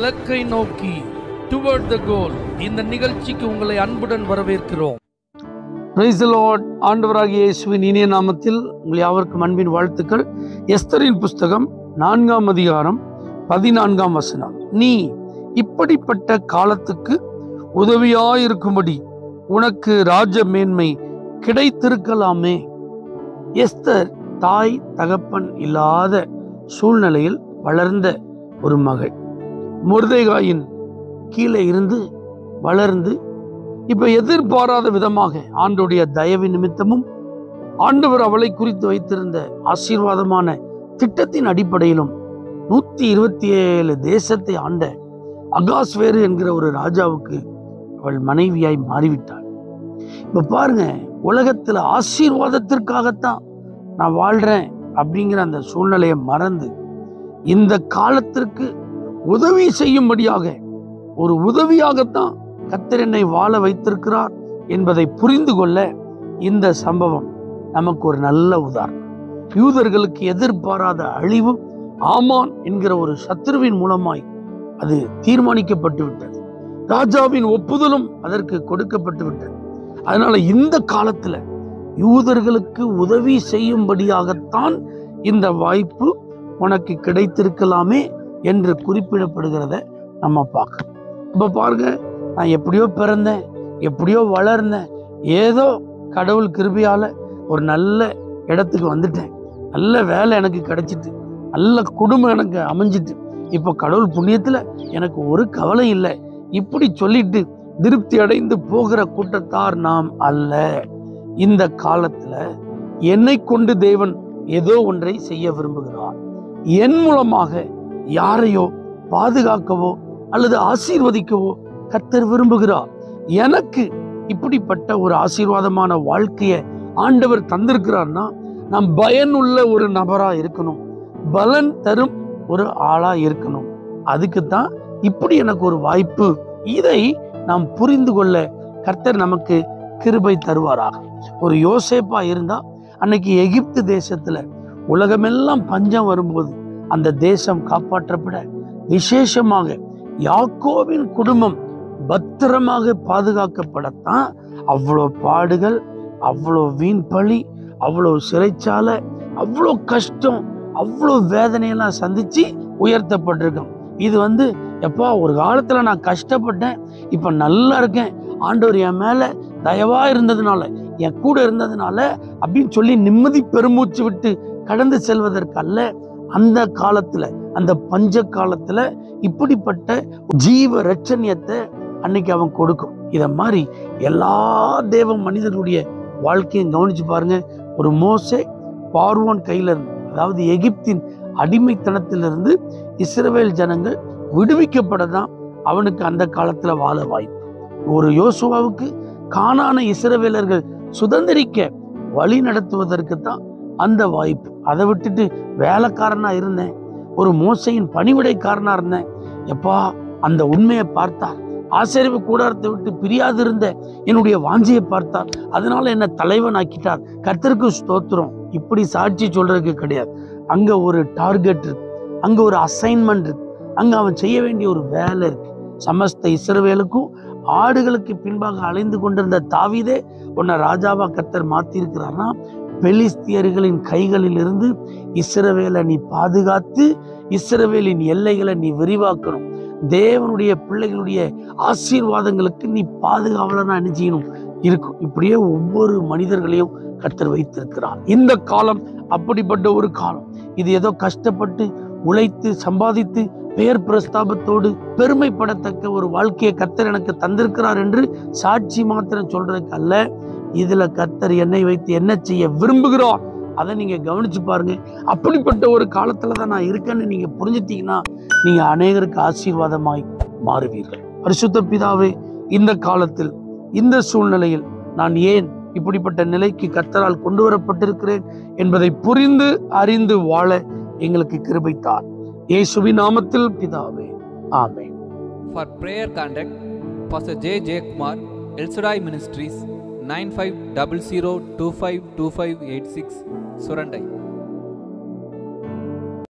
இலக்கை நோக்கி டுவர்ட் த கோல் இந்த நிகழ்ச்சிக்கு உங்களை அன்புடன் வரவேற்கிறோம். Praise the Lord. ஆண்டவராகிய இயேசுவின் இனிய நாமத்தில் உங்கள் யாவருக்கும் அன்பின் வாழ்த்துக்கள். எஸ்தரின் புஸ்தகம் 4ஆம் அதிகாரம் 14ஆம் வசனம். நீ இப்படிப்பட்ட காலத்துக்கு உதவியாயிருக்கும்படி உனக்கு ராஜ மேன்மை கிடைத்திருக்கலாமே. எஸ்தர் தாய் தகப்பன் இல்லாத சூழ்நிலையில் வளர்ந்த ஒரு மகள். மொர்தெகாயின் கீழே இருந்து வளர்ந்து இப்ப எதிர்பாராத விதமாக ஆண்டவருடைய தயவு நிமித்தமும் ஆண்டவர் அவளை குறித்து வைத்திருந்த ஆசீர்வாதமான திட்டத்தின் அடிப்படையிலும் 127 தேசத்தை ஆண்ட அகாஸ்வேரு என்கிற ஒரு ராஜாவுக்கு அவள் மனைவியாய் மாறிவிட்டாள். இப்ப பாருங்க, உலகத்துல ஆசீர்வாதத்திற்காகத்தான் நான் வாழ்றேன் அப்படிங்கிற அந்த சூழ்நிலையை மறந்து இந்த காலத்திற்கு உதவி செய்யும்படியாக ஒரு உதவியாகத்தான் கர்த்தர் என்னை வாழ வைத்திருக்கிறார் என்பதை புரிந்து கொள்ள இந்த சம்பவம் நமக்கு ஒரு நல்ல உதாரணம். யூதர்களுக்கு எதிர்பாராத அழிவு ஆமான் என்கிற ஒரு சத்துருவின் மூலமாய் அது தீர்மானிக்கப்பட்டு விட்டது. ராஜாவின் ஒப்புதலும் அதற்கு கொடுக்கப்பட்டு விட்டது. அதனால இந்த காலத்துல யூதர்களுக்கு உதவி செய்யும்படியாகத்தான் இந்த வாய்ப்பு உனக்கு கிடைத்திருக்கலாமே என்று குறிப்பிடப்படுகிறத நம்ம பார்க்கணும். இப்ப பாருங்க, நான் எப்படியோ பிறந்தேன், எப்படியோ வளர்ந்தேன், ஏதோ கடவுள் கிருபையால ஒரு நல்ல இடத்துக்கு வந்துட்டேன், நல்ல வேலை எனக்கு கிடைச்சிட்டு, நல்ல குடும்பம் எனக்கு அமைஞ்சிட்டு, இப்ப கடவுள் புண்ணியத்துல எனக்கு ஒரு கவலை இல்லை, இப்படி சொல்லிட்டு திருப்தி அடைந்து போகிற கூட்டத்தார் நாம் அல்ல. இந்த காலத்துல என்னை கொண்டு தேவன் ஏதோ ஒன்றை செய்ய விரும்புகிறார். என் மூலமாக யாரையோ பாதுகாக்கவோ அல்லது ஆசீர்வதிக்கவோ கர்த்தர் விரும்புகிறார். எனக்கு இப்படிப்பட்ட ஒரு ஆசீர்வாதமான வாழ்க்கையை ஆண்டவர் தந்திருக்கிறார்னா நாம் பயனுள்ள ஒரு நபரா இருக்கணும், பலன் தரும் ஒரு ஆளா இருக்கணும். அதுக்குத்தான் இப்படி எனக்கு ஒரு வாய்ப்பு. இதை நாம் புரிந்து கொள்ள கர்த்தர் நமக்கு கிருபை தருவாராக. ஒரு யோசேப்பா இருந்தா அன்னைக்கு எகிப்து தேசத்துல உலகமெல்லாம் பஞ்சம் வரும்போது அந்த தேசம் காப்பாற்றப்பட, விசேஷமாக யாக்கோபின் குடும்பம் பத்திரமாக பாதுகாக்கப்படத்தான் அவ்வளோ பாடுகள், அவ்வளோ வீண் பழி, அவ்வளோ சிறைச்சாலை, அவ்வளோ கஷ்டம், அவ்வளோ வேதனையெல்லாம் சந்திச்சு உயர்த்தப்பட்டிருக்கோம். இது எப்பா ஒரு காலத்துல நான் கஷ்டப்பட்டேன், இப்ப நல்லா இருக்கேன், ஆண்டவர் என் மேல தயவா இருந்ததுனால, என் கூட இருந்ததுனால அப்படின்னு சொல்லி நிம்மதி பெருமூச்சு விட்டு கடந்து செல்வதற்கு அல்ல. அந்த காலத்துல, அந்த பஞ்ச காலத்துல இப்படிப்பட்ட ஜீவ ரட்சணியத்தை அன்னைக்கு அவன் கொடுக்கும். இத மாதிரி எல்லா தேவ மனிதர்களுடைய வாழ்க்கையும் கவனிச்சு பாருங்க. ஒரு மோசே பார்வோன் கையில இருந்து, அதாவது எகிப்தின் அடிமைத்தனத்திலிருந்து இஸ்ரவேல் ஜனங்கள் விடுவிக்கப்படதான் அவனுக்கு அந்த காலத்துல வாழ வாய்ப்பு. ஒரு யோசுவாவுக்கு கானானை இஸ்ரவேலர்கள் சுதந்திரிக்க வழி நடத்துவதற்கு தான் அந்த வாய்ப்பு. அதை விட்டுட்டு வேலைக்காரனா இருந்தேன், ஒரு மோசையின் பணிவிடைக்காரனா இருந்தேன், எப்பா அந்த உண்மையை பார்த்தார், ஆசரிப்பு கூடாரத்தை விட்டு பிரியாது இருந்த என்னுடைய வாஞ்சியை பார்த்தார், அதனால என்ன தலைவன் ஆக்கிட்டார், கர்த்தருக்கு ஸ்தோத்திரம். இப்படி சாட்சி சொல்றதுக்கு கிடையாது. அங்க ஒரு டார்கெட் இருக்கு, அங்க ஒரு அசைன்மெண்ட் இருக்கு, அங்க அவன் செய்ய வேண்டிய ஒரு வேலை இருக்கு. சமஸ்த இஸ்ரவேலுக்கும் ஆடுகளுக்கு பின்பாக அலைந்து கொண்டிருந்த தாவீதே உன்னை ராஜாவா கர்த்தர் மாத்தி இருக்கிறார்னா, பெலிஸ்தியர்களின் கைகளில் இருந்து இஸ்ரவேலை நீ பாதுகாத்து இஸ்ரவேலின் எல்லைகளை நீ விரிவாக்கணும். தேவனுடைய பிள்ளைகளுடைய ஆசீர்வாதங்களுக்கு நீ பாதுகாவலனா என்ன செய்யணும் இருக்கும். இப்படியே ஒவ்வொரு மனிதர்களையும் கர்த்தர் வைத்திருக்கிறார். இந்த காலம் அப்படிப்பட்ட ஒரு காலம். இது ஏதோ கஷ்டப்பட்டு உழைத்து சம்பாதித்து பெயர் பிரஸ்தாபத்தோடு பெருமைப்படத்தக்க ஒரு வாழ்க்கையை கர்த்தர் எனக்கு தந்திருக்கிறார் என்று சாட்சி மாத்திரம் சொல்றதுக்கு அல்ல. இதுல கர்த்தர் என்னை வைத்து என்ன செய்ய விரும்புகிறார் அதை நீங்க கவனிச்சு பாருங்க. அப்படிப்பட்ட ஒரு காலத்துலதான் நான் இருக்கேன்னு நீங்க புரிஞ்சுட்டீங்கன்னா நீங்க அநேகருக்கு ஆசீர்வாதமாய் மாறுவீர்கள். பரிசுத்த பிதாவே, இந்த காலத்தில் இந்த சூழ்நிலையில் நான் ஏன் இப்படிப்பட்ட நிலைக்கு கர்த்தரால் கொண்டு வரப்பட்டிருக்கிறேன் என்பதை புரிந்து அறிந்து வாழ எங்களுக்கு கிருபை தார். இயேசுவின் நாமத்தில் பிதாவே, ஆமென். For prayer contact Pastor J. Kumar, El Shaddai Ministries, 9500252586, Surandai.